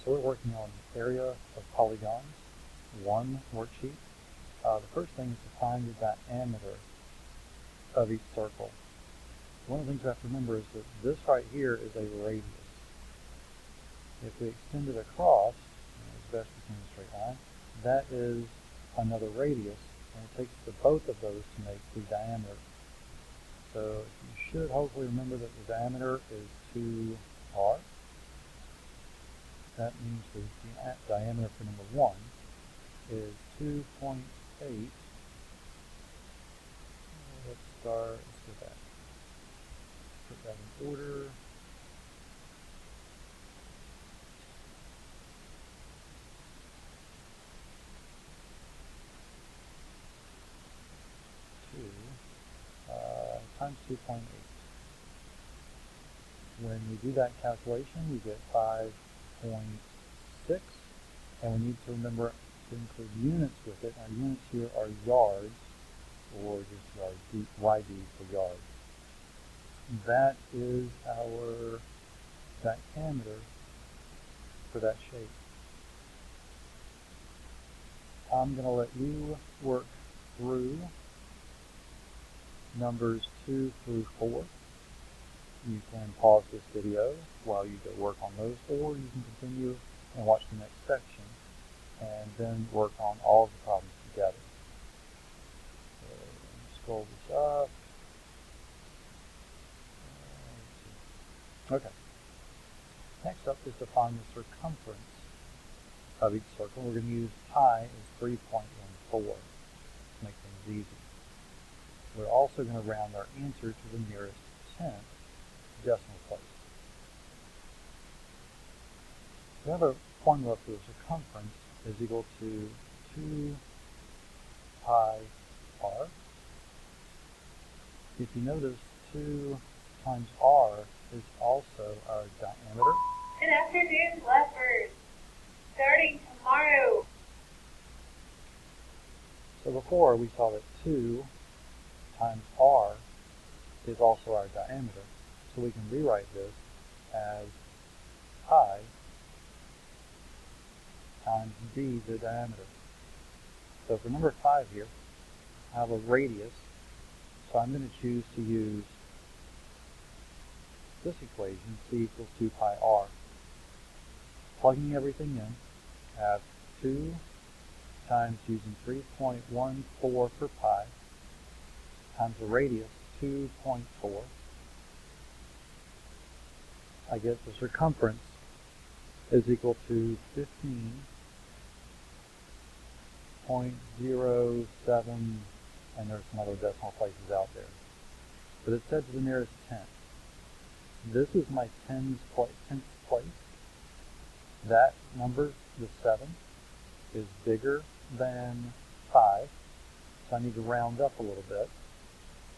So we're working on area of polygons, one worksheet. The first thing is to find the diameter of each circle. One of the things we have to remember is that this right here is a radius. If we extend it across, as best we can in a straight line, that is another radius, and it takes the both of those to make the diameter. So you should hopefully remember that the diameter is 2r. That means the diameter for number 1 is 2.8. Let's do that. Put that in order. Times 2.8. When we do that calculation, we get 5.6, and we need to remember to include units with it. Our units here are yards, or just yards, YD for yards. That is our diameter for that shape. I'm going to let you work through numbers 2 through 4. You can pause this video while you go work on those, or you can continue and watch the next section and then work on all of the problems together. So scroll this up. Okay. Next up is to find the circumference of each circle. We're going to use pi as 3.14 to make things easy. We're also going to round our answer to the nearest 10th decimal place. We have a formula for the circumference is equal to 2 pi r. If you notice, 2 times r is also our diameter. Good afternoon, Blackbird. Starting tomorrow. So before we saw that 2 times r is also our diameter. So we can rewrite this as pi times d, the diameter. So for number 5 here, I have a radius, so I'm going to choose to use this equation, c equals 2 pi r. Plugging everything in, I have 2 times using 3.14 for pi times the radius, 2.4. I get the circumference is equal to 15.07, and there's some other decimal places out there. But it said to the nearest 10th. This is my 10th place. That number, the 7, is bigger than 5, so I need to round up a little bit.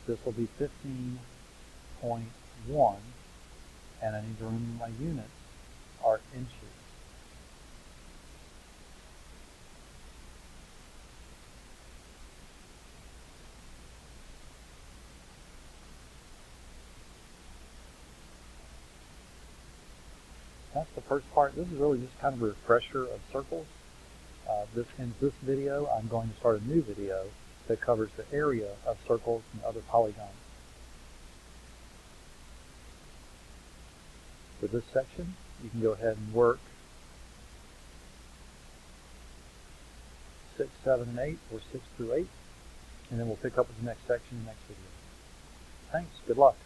This will be 15.1, and I need to remember my units are inches. That's the first part. This is really just kind of a refresher of circles. This ends this video. I'm going to start a new video that covers the area of circles and other polygons. For this section, you can go ahead and work 6, 7, and 8, or 6 through 8, and then we'll pick up with the next section in the next video. Thanks. Good luck.